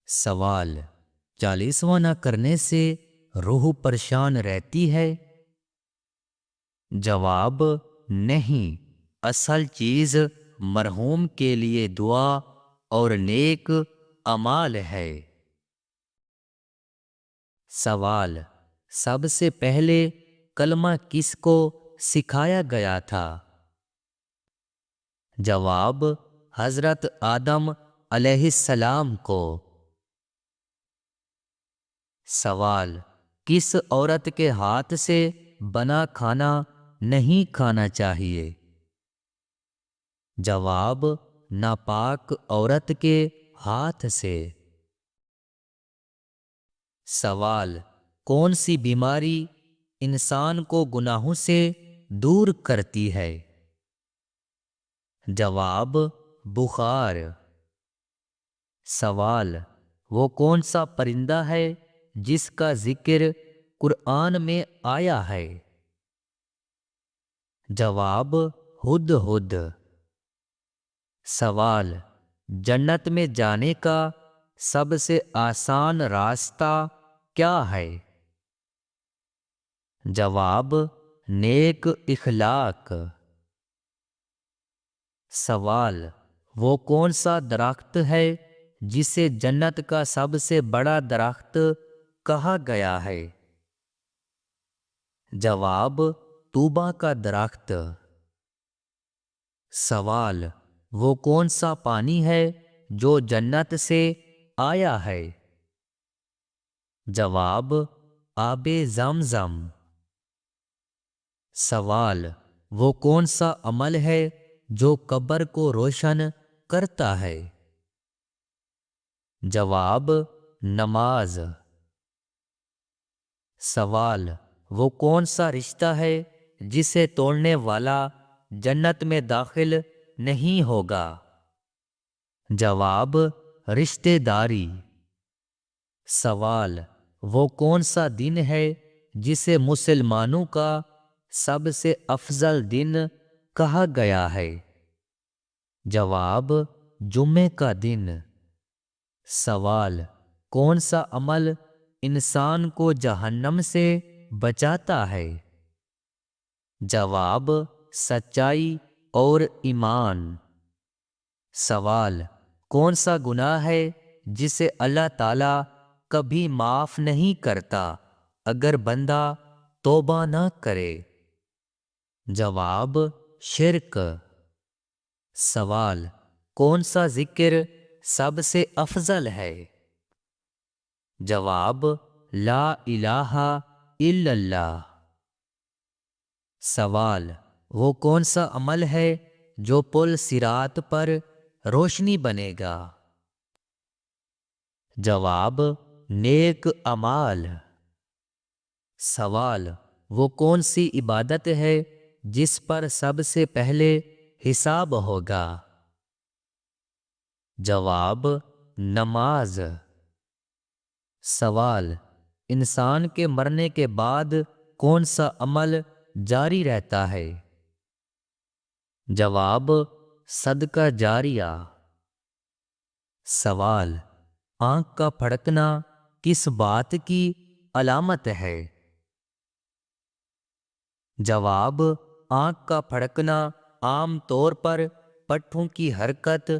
سوال: 40واں نہ کرنے سے روح پریشان رہتی ہے؟ جواب: نہیں، اصل چیز مرحوم کے لیے دعا اور نیک اعمال ہے۔ سوال: سب سے پہلے کلمہ کس کو سکھایا گیا تھا؟ جواب: حضرت آدم علیہ السلام کو۔ سوال: کس عورت کے ہاتھ سے بنا کھانا نہیں کھانا چاہیے؟ جواب: ناپاک عورت کے ہاتھ سے۔ سوال: کون سی بیماری انسان کو گناہوں سے دور کرتی ہے؟ جواب: بخار۔ سوال: وہ کون سا پرندہ ہے جس کا ذکر قرآن میں آیا ہے؟ جواب: ہدہد۔ سوال: جنت میں جانے کا سب سے آسان راستہ کیا ہے؟ جواب: نیک اخلاق۔ سوال: وہ کون سا درخت ہے جسے جنت کا سب سے بڑا درخت کہا گیا ہے؟ جواب: طوبیٰ کا درخت۔ سوال: وہ کون سا پانی ہے جو جنت سے آیا ہے؟ جواب: آب زمزم۔ سوال: وہ کون سا عمل ہے جو قبر کو روشن کرتا ہے؟ جواب: نماز۔ سوال: وہ کون سا رشتہ ہے جسے توڑنے والا جنت میں داخل نہیں ہوگا؟ جواب: رشتہ داری۔ سوال: وہ کون سا دن ہے جسے مسلمانوں کا سب سے افضل دن کہا گیا ہے؟ جواب: جمعے کا دن۔ سوال: کون سا عمل انسان کو جہنم سے بچاتا ہے؟ جواب: سچائی اور ایمان۔ سوال: کون سا گناہ ہے جسے اللہ تعالیٰ کبھی معاف نہیں کرتا اگر بندہ توبہ نہ کرے؟ جواب: شرک۔ سوال: کون سا ذکر سب سے افضل ہے؟ جواب: لا الہ الا اللہ۔ سوال: وہ کون سا عمل ہے جو پل صراط پر روشنی بنے گا؟ جواب: نیک اعمال۔ سوال: وہ کون سی عبادت ہے جس پر سب سے پہلے حساب ہوگا؟ جواب: نماز۔ سوال: انسان کے مرنے کے بعد کون سا عمل جاری رہتا ہے؟ جواب: صدقہ جاریہ۔ سوال: آنکھ کا پھڑکنا کس بات کی علامت ہے؟ جواب: آنکھ کا پھڑکنا عام طور پر پٹھوں کی حرکت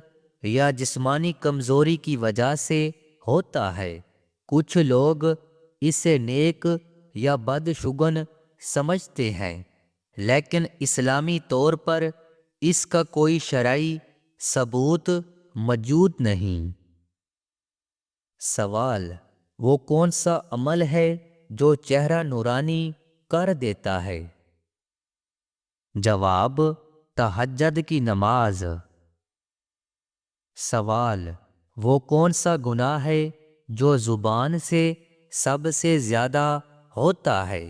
یا جسمانی کمزوری کی وجہ سے ہوتا ہے۔ کچھ لوگ اسے نیک یا بدشگون سمجھتے ہیں، لیکن اسلامی طور پر اس کا کوئی شرعی ثبوت موجود نہیں۔ سوال: وہ کون سا عمل ہے جو چہرہ نورانی کر دیتا ہے؟ جواب: تہجد کی نماز۔ سوال: وہ کون سا گناہ ہے جو زبان سے سب سے زیادہ ہوتا ہے؟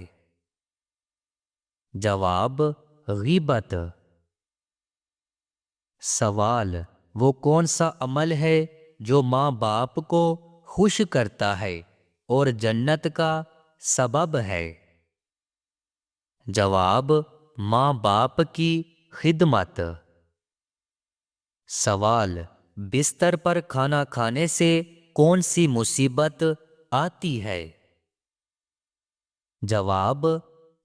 جواب: غیبت۔ سوال: وہ کون سا عمل ہے جو ماں باپ کو خوش کرتا ہے اور جنت کا سبب ہے؟ جواب: ماں باپ کی خدمت۔ سوال: بستر پر کھانا کھانے سے کون سی مصیبت آتی ہے؟ جواب: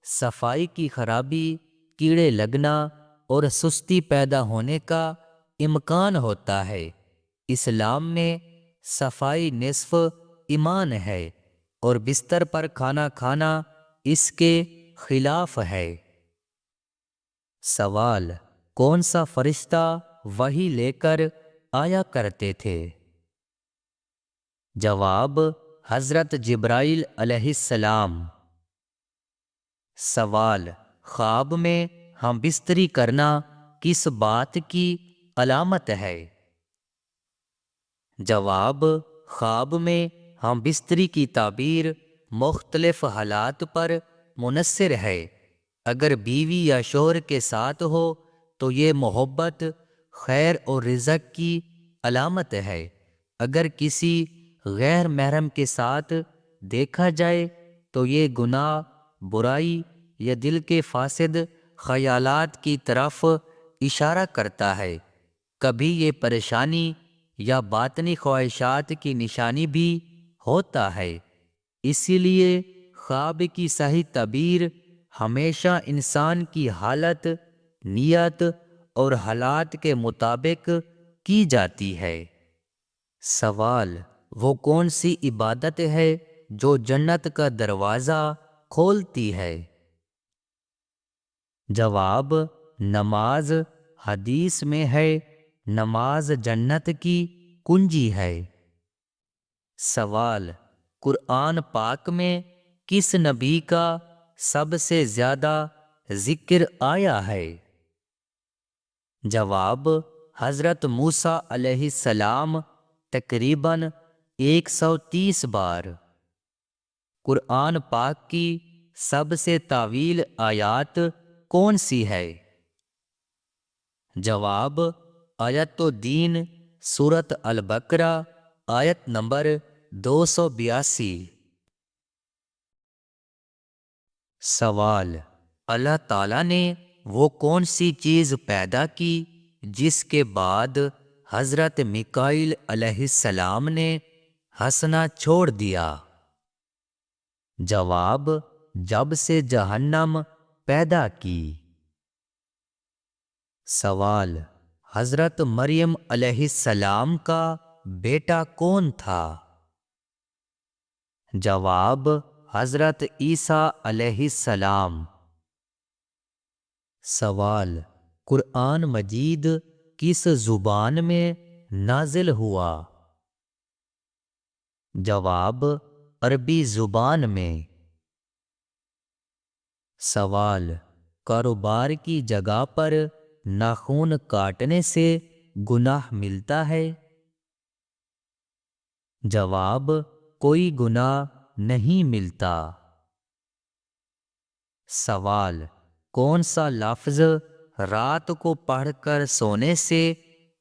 صفائی کی خرابی، کیڑے لگنا اور سستی پیدا ہونے کا امکان ہوتا ہے۔ اسلام میں صفائی نصف ایمان ہے اور بستر پر کھانا کھانا اس کے خلاف ہے۔ سوال: کون سا فرشتہ وحی لے کر آیا کرتے تھے؟ جواب: حضرت جبرائیل علیہ السلام۔ سوال: خواب میں ہم بستری کرنا کس بات کی علامت ہے؟ جواب: خواب میں ہم بستری کی تعبیر مختلف حالات پر منحصر ہے۔ اگر بیوی یا شوہر کے ساتھ ہو تو یہ محبت، خیر اور رزق کی علامت ہے۔ اگر کسی غیر محرم کے ساتھ دیکھا جائے تو یہ گناہ، برائی یا دل کے فاسد خیالات کی طرف اشارہ کرتا ہے۔ کبھی یہ پریشانی یا باطنی خواہشات کی نشانی بھی ہوتا ہے۔ اسی لیے خواب کی صحیح تعبیر ہمیشہ انسان کی حالت، نیت اور حالات کے مطابق کی جاتی ہے۔ سوال: وہ کون سی عبادت ہے جو جنت کا دروازہ کھولتی ہے؟ جواب: نماز۔ حدیث میں ہے، نماز جنت کی کنجی ہے۔ سوال: قرآن پاک میں کس نبی کا سب سے زیادہ ذکر آیا ہے؟ جواب: حضرت موسیٰ علیہ السلام، تقریباً 130 بار۔ قرآن پاک کی سب سے طویل آیات کون سی ہے؟ جواب: آیت الدین، سورۃ البقرہ، آیت نمبر 282۔ سوال: اللہ تعالیٰ نے وہ کون سی چیز پیدا کی جس کے بعد حضرت میکائیل علیہ السلام نے ہنسنا چھوڑ دیا؟ جواب: جب سے جہنم پیدا کی۔ سوال: حضرت مریم علیہ السلام کا بیٹا کون تھا؟ جواب: حضرت عیسیٰ علیہ السلام۔ سوال: قرآن مجید کس زبان میں نازل ہوا؟ جواب: عربی زبان میں۔ سوال: کاروبار کی جگہ پر ناخن کاٹنے سے گناہ ملتا ہے؟ جواب: کوئی گناہ نہیں ملتا۔ سوال: کون سا لفظ رات کو پڑھ کر سونے سے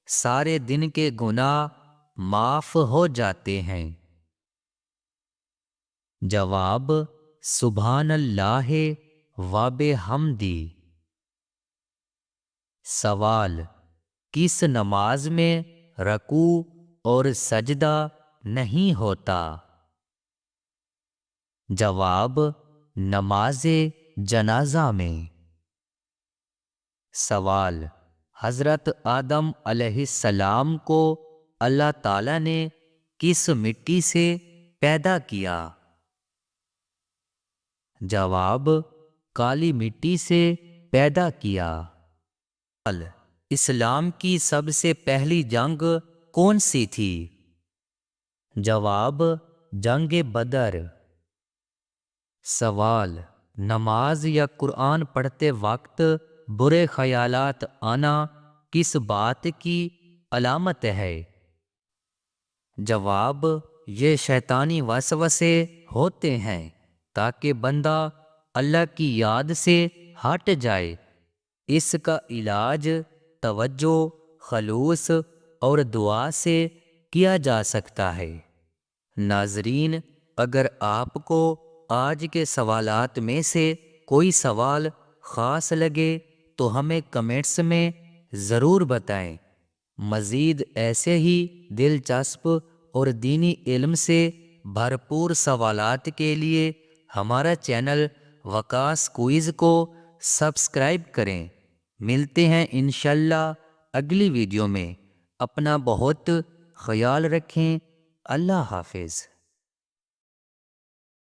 سارے دن کے گناہ معاف ہو جاتے ہیں؟ جواب: سبحان اللہ و بحمدہ۔ سوال: کس نماز میں رکوع اور سجدہ نہیں ہوتا؟ جواب: نماز جنازہ میں۔ سوال: حضرت آدم علیہ السلام کو اللہ تعالیٰ نے کس مٹی سے پیدا کیا؟ جواب: کالی مٹی سے پیدا کیا۔ اسلام کی سب سے پہلی جنگ کون سی تھی؟ جواب: جنگ بدر۔ سوال: نماز یا قرآن پڑھتے وقت برے خیالات آنا کس بات کی علامت ہے؟ جواب: یہ شیطانی وسوسے ہوتے ہیں تاکہ بندہ اللہ کی یاد سے ہٹ جائے۔ اس کا علاج توجہ، خلوص اور دعا سے کیا جا سکتا ہے۔ ناظرین، اگر آپ کو آج کے سوالات میں سے کوئی سوال خاص لگے تو ہمیں کمنٹس میں ضرور بتائیں۔ مزید ایسے ہی دلچسپ اور دینی علم سے بھرپور سوالات کے لیے ہمارا چینل وقاص کوئز کو سبسکرائب کریں۔ ملتے ہیں انشاءاللہ اگلی ویڈیو میں۔ اپنا بہت خیال رکھیں۔ اللہ حافظ۔